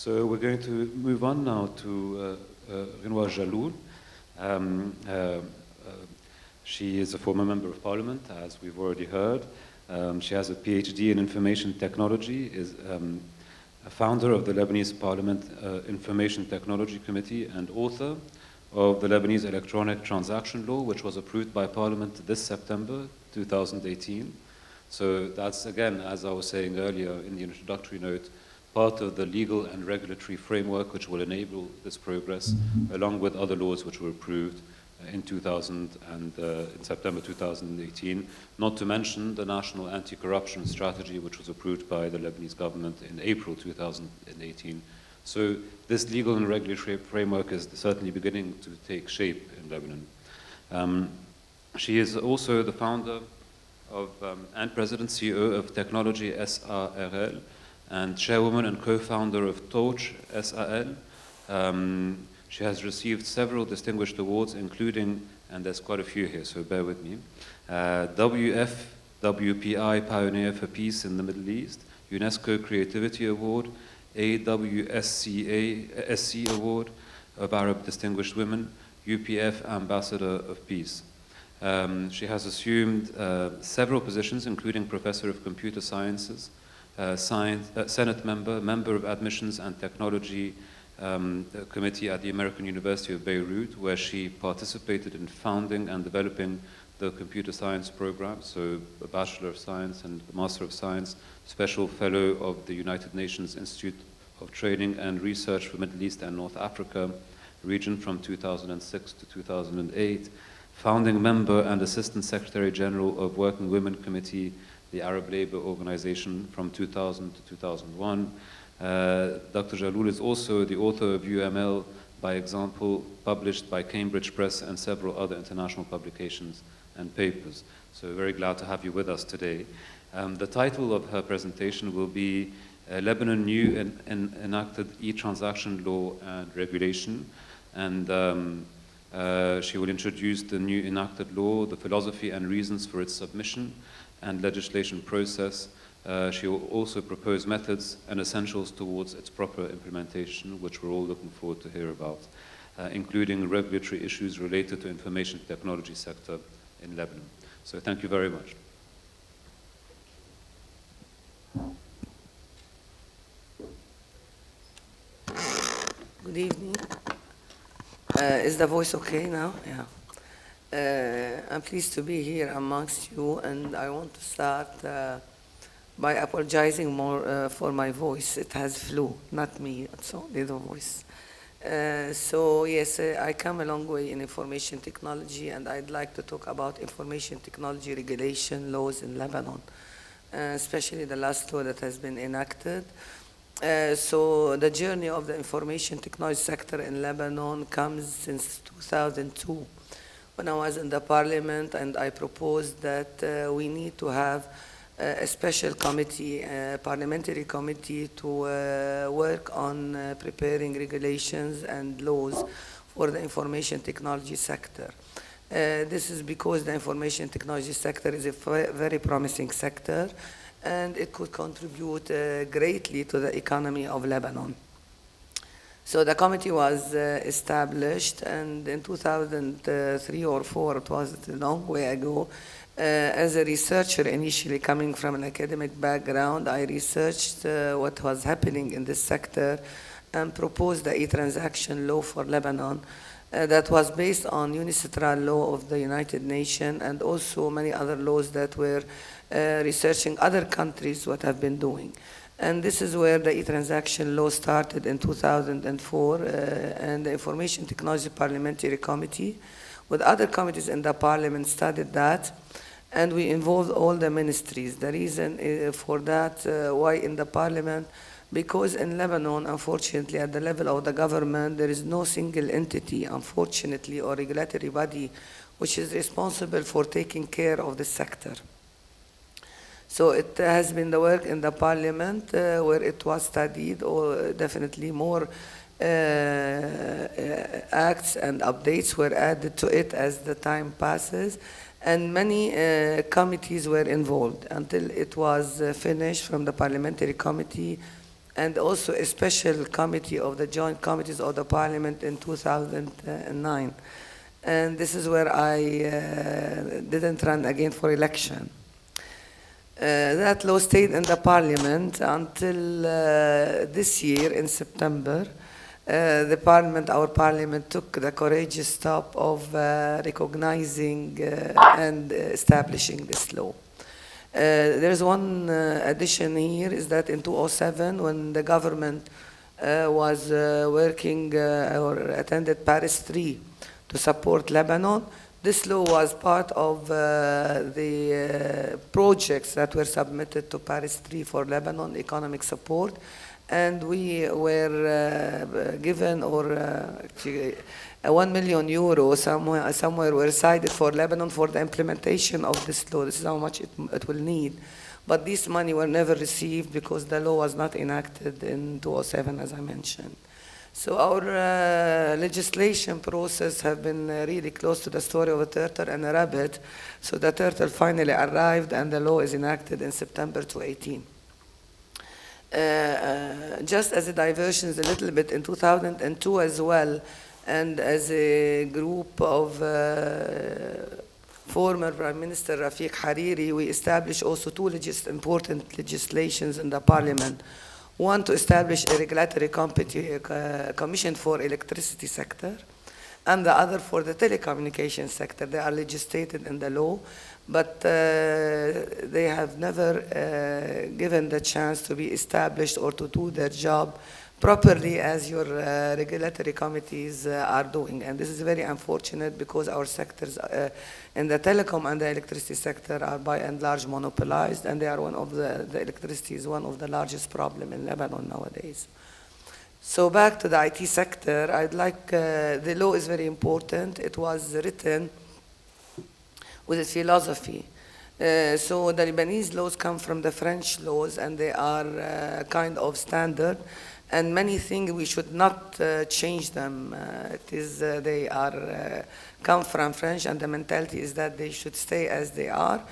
So we're going to move on now to Ghinwa Jalloul. She is a former member of parliament, as we've already heard. She has a PhD in information technology, is a founder of the Lebanese Parliament Information Technology Committee and author of the Lebanese Electronic Transaction Law, which was approved by Parliament this September 2018. So that's, again, as I was saying earlier in the introductory note, part of the legal and regulatory framework which will enable this progress, along with other laws which were approved in September 2018, not to mention the National Anti-Corruption Strategy, which was approved by the Lebanese government in April 2018. So this legal and regulatory framework is certainly beginning to take shape in Lebanon. She is also the founder of and president CEO of Technology SARL, and chairwoman and co-founder of Torch SAL. She has received several distinguished awards, including, and there's quite a few here, so bear with me, WPI Pioneer for Peace in the Middle East, UNESCO Creativity Award, AWSC Award of Arab Distinguished Women, UPF Ambassador of Peace. She has assumed several positions, including Professor of Computer Sciences, Senate member of Admissions and Technology Committee at the American University of Beirut, where she participated in founding and developing the computer science program, so a Bachelor of Science and a Master of Science, Special Fellow of the United Nations Institute of Training and Research for Middle East and North Africa region from 2006 to 2008, founding member and Assistant Secretary General of Working Women Committee, the Arab Labor Organization from 2000 to 2001. Dr. Jalloul is also the author of UML by Example, published by Cambridge Press and several other international publications and papers. So very glad to have you with us today. The title of her presentation will be Lebanon New and Enacted E-Transaction Law and Regulation. And she will introduce the new enacted law, the philosophy and reasons for its submission and legislation process. She will also propose methods and essentials towards its proper implementation, which we're all looking forward to hear about, including regulatory issues related to information technology sector in Lebanon. So thank you very much. Good evening. Is the voice okay now? Yeah. I'm pleased to be here amongst you, and I want to start by apologizing more for my voice. It has flu, not me, it's only the voice. So yes, I come a long way in information technology, and I'd like to talk about information technology regulation laws in Lebanon, especially the last law that has been enacted. So the journey of the information technology sector in Lebanon comes since 2002, when I was in the parliament and I proposed that we need to have a special committee, a parliamentary committee to work on preparing regulations and laws for the information technology sector. This is because the information technology sector is a very promising sector, and it could contribute greatly to the economy of Lebanon. So the committee was established, and in 2003 or 4, it was a long way ago, as a researcher initially coming from an academic background, I researched what was happening in this sector and proposed the e-transaction law for Lebanon that was based on UNICITRAL law of the United Nations and also many other laws that were researching other countries what have been doing. And this is where the e-transaction law started in 2004, and the Information Technology Parliamentary Committee with other committees in the parliament studied that, and we involved all the ministries. The reason for that, why in the parliament, because in Lebanon, unfortunately, at the level of the government, there is no single entity, unfortunately, or regulatory body which is responsible for taking care of the sector. So it has been the work in the parliament where it was studied, or definitely more acts and updates were added to it as the time passes, and many committees were involved until it was finished from the parliamentary committee and also a special committee of the joint committees of the Parliament in 2009. And this is where I didn't run again for election. That law stayed in the Parliament until this year in September. Our Parliament took the courageous step of recognizing and establishing this law. There's one addition here, is that in 2007, when the government was working or attended Paris 3 to support Lebanon, this law was part of the projects that were submitted to Paris 3 for Lebanon economic support, and we were given, or actually, 1 million euro somewhere were decided for Lebanon for the implementation of this law. This is how much it will need. But this money were never received because the law was not enacted in 2007, as I mentioned. So our legislation process have been really close to the story of a turtle and a rabbit. So the turtle finally arrived and the law is enacted in September 2018. Just as a diversion a little bit, in 2002 as well, and as a group of former Prime Minister Rafiq Hariri, we established also two important legislations in the Parliament. One, to establish a regulatory commission for electricity sector, and the other for the telecommunications sector. They are legislated in the law, but they have never given the chance to be established or to do their job properly as your regulatory committees are doing. And this is very unfortunate because our sectors in the telecom and the electricity sector are by and large monopolized, and they are the electricity is one of the largest problems in Lebanon nowadays. So back to the IT sector, the law is very important. It was written with a philosophy. So the Lebanese laws come from the French laws, and they are kind of standard. And many things we should not change them. They come from French, and the mentality is that they should stay as they are.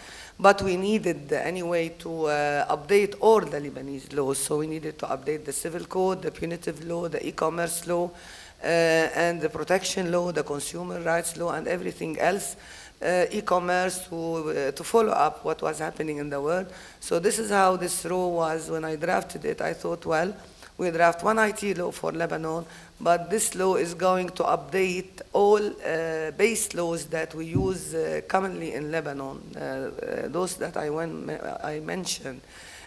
But we needed anyway to update all the Lebanese laws. So we needed to update the civil code, the punitive law, the e-commerce law, and the protection law, the consumer rights law, and everything else. E-commerce to follow up what was happening in the world. So this is how this law was. When I drafted it, I thought, well, we draft one IT law for Lebanon, but this law is going to update all base laws that we use commonly in Lebanon, those that I mentioned.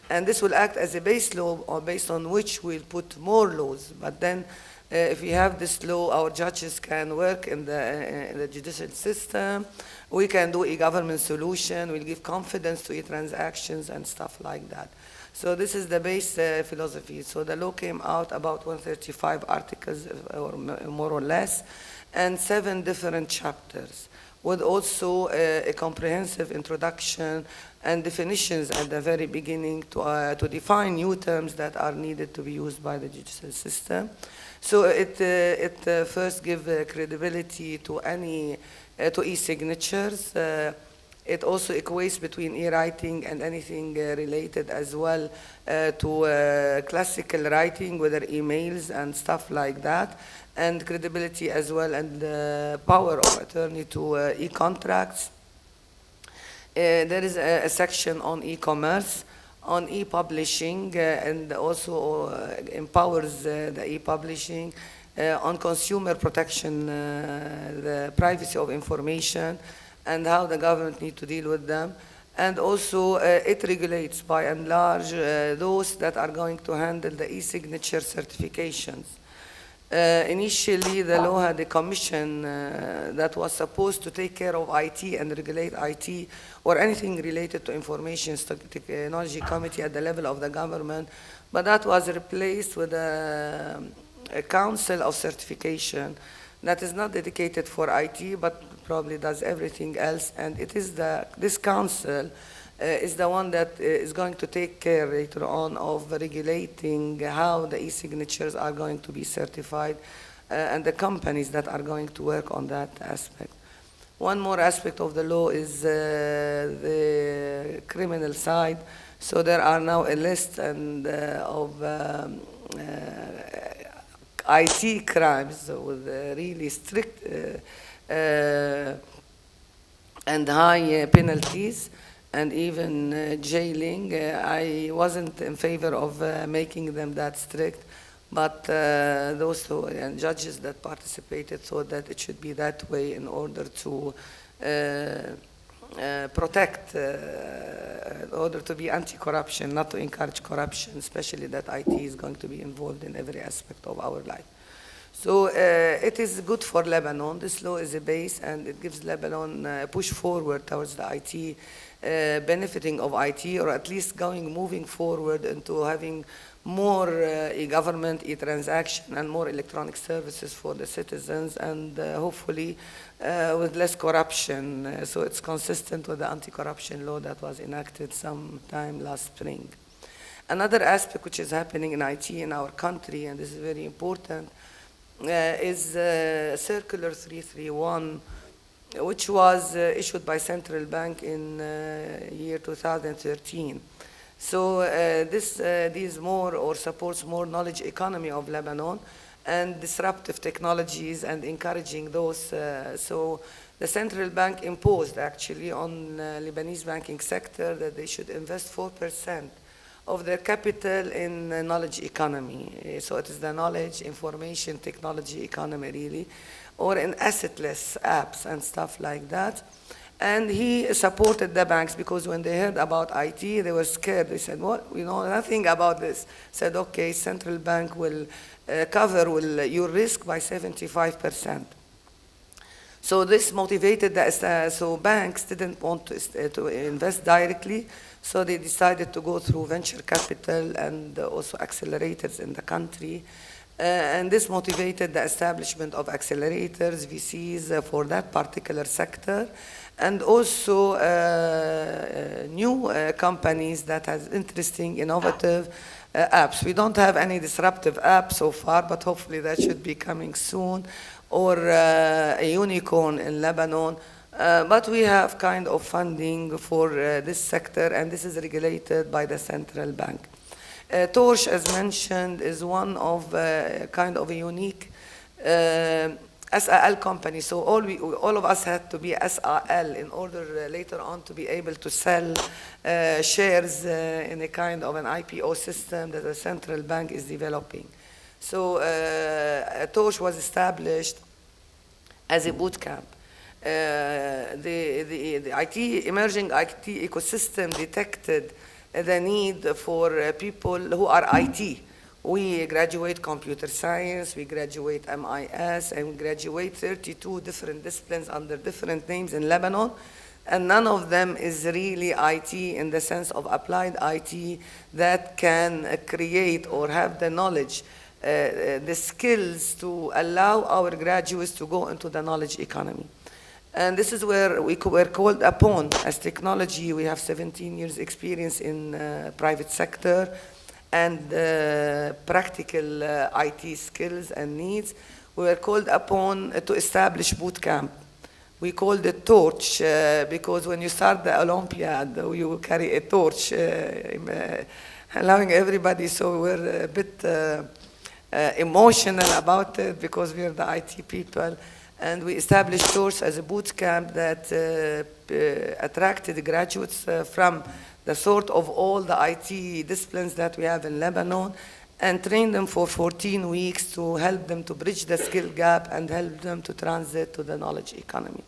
And this will act as a base law, or based on which we'll put more laws. But then if we have this law, our judges can work in the judicial system. We can do e-government solution. We'll give confidence to e-transactions and stuff like that. So this is the base philosophy. So the law came out about 135 articles, or more or less, and 7 different chapters, with also a comprehensive introduction and definitions at the very beginning to define new terms that are needed to be used by the judicial system. So it first gives credibility to to e-signatures. It also equates between e-writing and anything related as well to classical writing, whether emails and stuff like that, and credibility as well, and power of attorney to e-contracts. There is a section on e-commerce, on e-publishing, and also empowers the e-publishing, on consumer protection, the privacy of information, and how the government need to deal with them. And also it regulates by and large those that are going to handle the e-signature certifications. Initially, the law had a commission that was supposed to take care of IT and regulate IT or anything related to information technology committee at the level of the government, but that was replaced with a council of certification that is not dedicated for IT, but probably does everything else. And it is this council is the one that is going to take care later on of regulating how the e-signatures are going to be certified and the companies that are going to work on that aspect. One more aspect of the law is the criminal side. So there are now a list of IT crimes with really strict and high penalties, and even jailing. I wasn't in favor of making them that strict, but those judges that participated thought that it should be that way in order to protect, in order to be anti-corruption, not to encourage corruption, especially that IT is going to be involved in every aspect of our life. So it is good for Lebanon. This law is a base, and it gives Lebanon a push forward towards the IT, benefiting of IT, or at least moving forward into having more e-government, e-transaction, and more electronic services for the citizens, and hopefully with less corruption. So it's consistent with the anti-corruption law that was enacted sometime last spring. Another aspect which is happening in IT in our country, and this is very important, is Circular 331, which was issued by Central Bank in year 2013. So these more or supports more knowledge economy of Lebanon and disruptive technologies and encouraging those. So the Central Bank imposed actually on Lebanese banking sector that they should invest 4% of their capital in knowledge economy. So it is the knowledge, information, technology economy really, or in assetless apps and stuff like that. And he supported the banks because when they heard about IT, they were scared. They said, "What? We know nothing about this." Said, "Okay, Central Bank will cover your risk by 75%. So this motivated so banks didn't want to invest directly, so they decided to go through venture capital and also accelerators in the country. And this motivated the establishment of accelerators, VCs, for that particular sector, and also new companies that has interesting, innovative apps. We don't have any disruptive apps so far, but hopefully that should be coming soon, or a unicorn in Lebanon. But we have kind of funding for this sector, and this is regulated by the central bank. Torch, as mentioned, is one of kind of a unique SRL company. So all of us had to be SRL in order later on to be able to sell shares in a kind of an IPO system that the central bank is developing. So Torch was established as a boot camp. The emerging IT ecosystem detected the need for people who are IT. We graduate computer science, we graduate MIS, and we graduate 32 different disciplines under different names in Lebanon, and none of them is really IT in the sense of applied IT that can create or have the knowledge, the skills to allow our graduates to go into the knowledge economy. And this is where we were called upon as technology. We have 17 years experience in private sector and practical IT skills and needs. We were called upon to establish boot camp. We called it Torch because when you start the Olympiad, you carry a torch, allowing everybody. So we're a bit emotional about it because we're the IT people. And we established Torch as a boot camp that attracted graduates from the sort of all the IT disciplines that we have in Lebanon, and trained them for 14 weeks to help them to bridge the skill gap and help them to transit to the knowledge economy.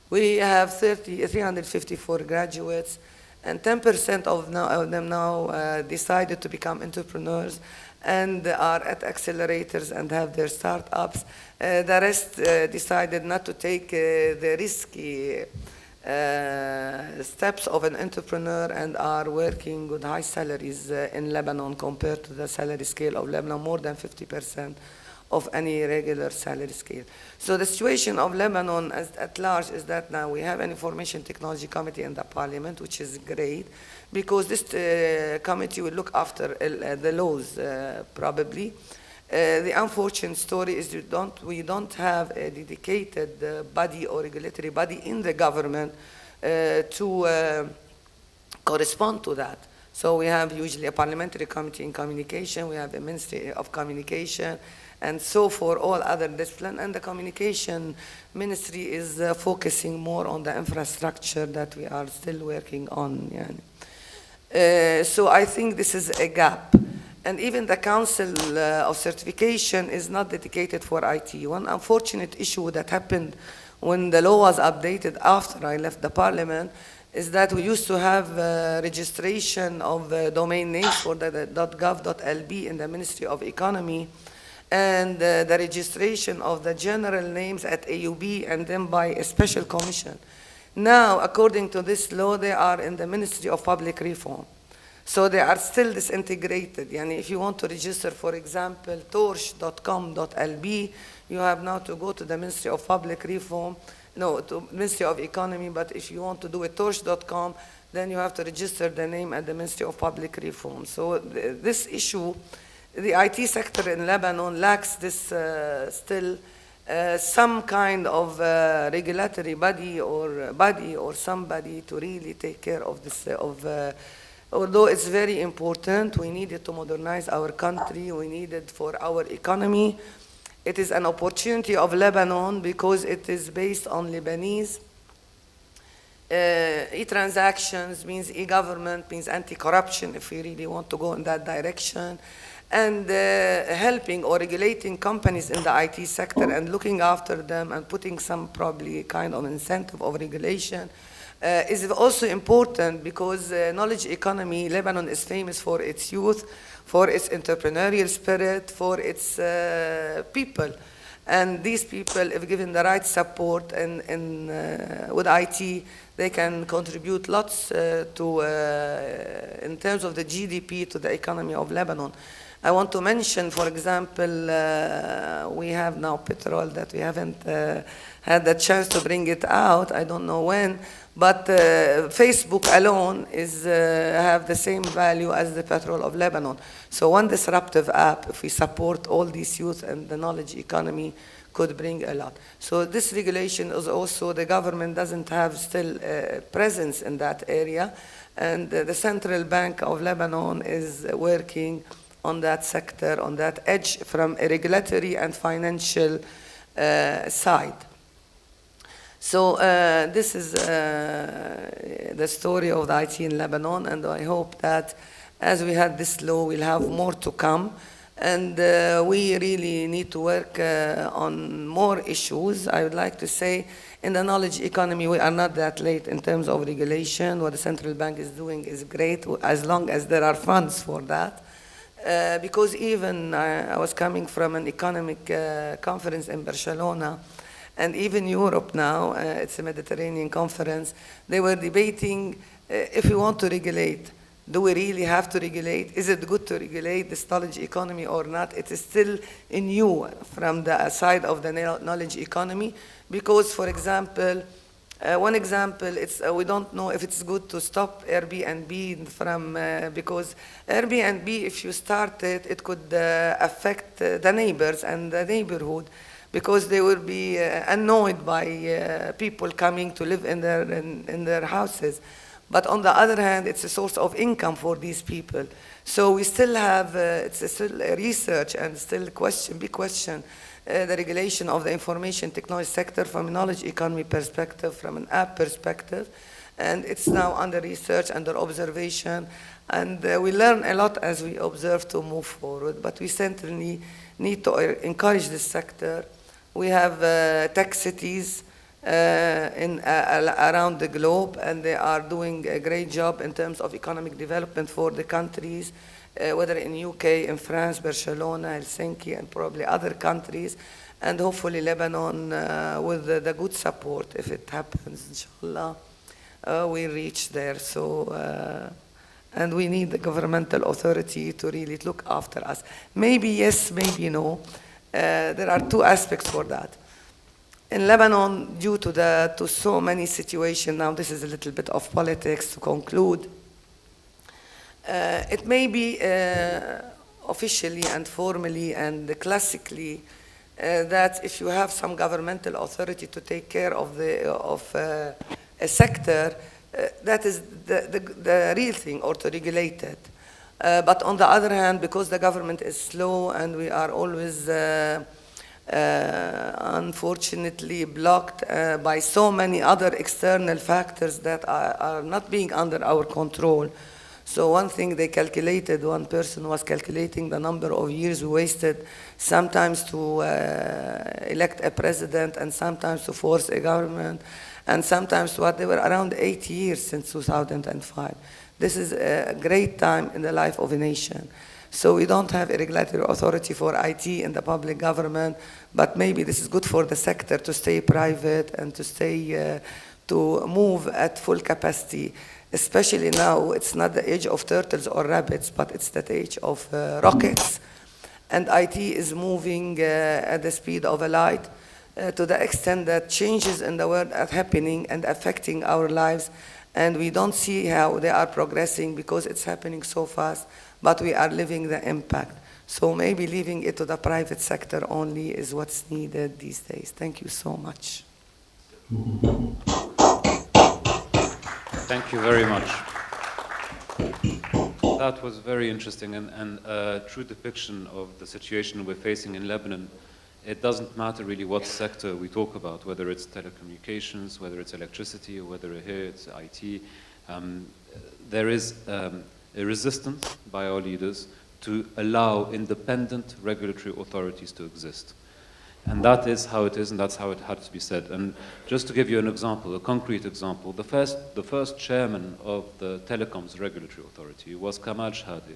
We have 354 graduates, and 10% of them now decided to become entrepreneurs and are at accelerators and have their startups. The rest decided not to take the risky steps of an entrepreneur and are working with high salaries in Lebanon compared to the salary scale of Lebanon, more than 50% of any regular salary scale. So the situation of Lebanon at large is that now we have an information technology committee in the parliament, which is great, because this committee will look after the laws probably. The unfortunate story is we don't have a dedicated body or regulatory body in the government to correspond to that. So we have usually a parliamentary committee in communication, we have a Ministry of Communication, and so for all other disciplines. And the communication ministry is focusing more on the infrastructure that we are still working on. So I think this is a gap. And even the Council of Certification is not dedicated for IT. One unfortunate issue that happened when the law was updated after I left the Parliament is that we used to have registration of domain names for the .gov.lb in the Ministry of Economy, and the registration of the general names at AUB and then by a special commission. Now, according to this law, they are in the Ministry of Public Reform. So they are still disintegrated. Yani if you want to register, for example, torch.com.lb, you have now to go to the Ministry of Public Reform, no, to Ministry of Economy, but if you want to do a torch.com, then you have to register the name at the Ministry of Public Reform. So this issue, the IT sector in Lebanon lacks this still some kind of regulatory body or somebody to really take care of this. Although it's very important, we need it to modernize our country, we need it for our economy. It is an opportunity of Lebanon because it is based on Lebanese. E-transactions means e-government, means anti-corruption, if we really want to go in that direction. And helping or regulating companies in the IT sector and looking after them and putting some probably kind of incentive of regulation is also important because knowledge economy, Lebanon is famous for its youth, for its entrepreneurial spirit, for its people. And these people, if given the right support and with IT, they can contribute lots in terms of the GDP to the economy of Lebanon. I want to mention, for example, we have now petrol that we haven't had the chance to bring it out, I don't know when, but Facebook alone have the same value as the petrol of Lebanon. So one disruptive app, if we support all these youth and the knowledge economy, could bring a lot. So this regulation is also, the government doesn't have still presence in that area, and the Central Bank of Lebanon is working on that sector, on that edge from a regulatory and financial side. So this is the story of the IT in Lebanon, and I hope that as we had this law, we'll have more to come. And we really need to work on more issues. I would like to say in the knowledge economy, we are not that late in terms of regulation. What the central bank is doing is great, as long as there are funds for that. Because even I was coming from an economic conference in Barcelona, and even Europe now, it's a Mediterranean conference, they were debating if we want to regulate, do we really have to regulate? Is it good to regulate this knowledge economy or not? It is still new from the side of the knowledge economy, because, for example, one example, we don't know if it's good to stop Airbnb from, because Airbnb, if you start it, it could affect the neighbors and the neighborhood, because they will be annoyed by people coming to live in their houses. But on the other hand, it's a source of income for these people. So we still have, it's still a research and still a big question, the regulation of the information technology sector from a knowledge economy perspective, from an app perspective. And it's now under research, under observation. And we learn a lot as we observe to move forward. But we certainly need to encourage this sector. We have tech cities around the globe, and they are doing a great job in terms of economic development for the countries, whether in UK, in France, Barcelona, Helsinki, and probably other countries, and hopefully Lebanon with the good support, if it happens, inshallah, we reach there. So, and we need the governmental authority to really look after us. Maybe yes, maybe no. There are two aspects for that. In Lebanon, due to so many situations, now this is a little bit of politics to conclude, it may be officially and formally and classically that if you have some governmental authority to take care of a sector, that is the real thing, or to regulate it. But on the other hand, because the government is slow and we are always unfortunately blocked by so many other external factors that are not being under our control. So one thing they calculated, one person was calculating the number of years we wasted sometimes to elect a president and sometimes to force a government, and sometimes they were around 8 years since 2005. This is a great time in the life of a nation. So we don't have a regulatory authority for IT in the public government, but maybe this is good for the sector to stay private and to stay, to move at full capacity. Especially now, it's not the age of turtles or rabbits, but it's the age of rockets. And IT is moving at the speed of a light to the extent that changes in the world are happening and affecting our lives. And we don't see how they are progressing because it's happening so fast, but we are living the impact. So maybe leaving it to the private sector only is what's needed these days. Thank you so much. Thank you very much. That was very interesting and a true depiction of the situation we're facing in Lebanon. It doesn't matter really what sector we talk about, whether it's telecommunications, whether it's electricity, or whether here it's IT. There is a resistance by our leaders to allow independent regulatory authorities to exist. And that is how it is, and that's how it had to be said. And just to give you an example, a concrete example, the first chairman of the Telecoms Regulatory Authority was Kamal Shhadi.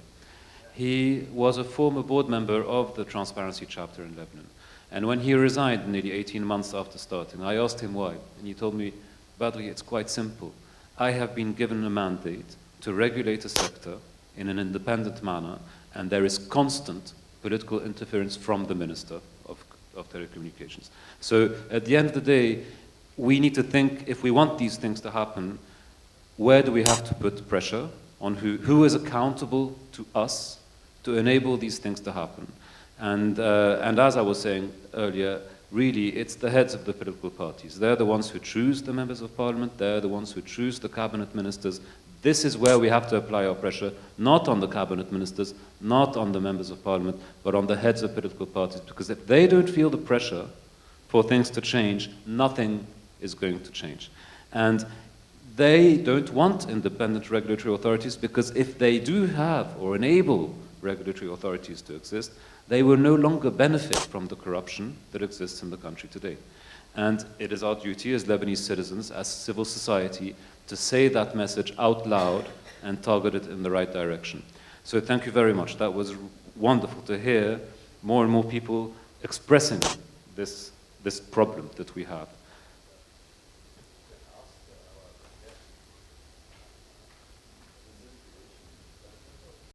He was a former board member of the Transparency chapter in Lebanon. And when he resigned nearly 18 months after starting, I asked him why. And he told me, Badri, it's quite simple. I have been given a mandate to regulate a sector in an independent manner, and there is constant political interference from the minister of telecommunications. So at the end of the day, we need to think, if we want these things to happen, where do we have to put pressure on who is accountable to us to enable these things to happen? And as I was saying earlier, really it's the heads of the political parties. They're the ones who choose the members of parliament, they're the ones who choose the cabinet ministers. This is where we have to apply our pressure, not on the cabinet ministers, not on the members of parliament, but on the heads of political parties. Because if they don't feel the pressure for things to change, nothing is going to change. And they don't want independent regulatory authorities, because if they do have or enable regulatory authorities to exist, they will no longer benefit from the corruption that exists in the country today. And it is our duty as Lebanese citizens, as civil society, to say that message out loud and target it in the right direction. So thank you very much. That was wonderful to hear more and more people expressing this problem that we have.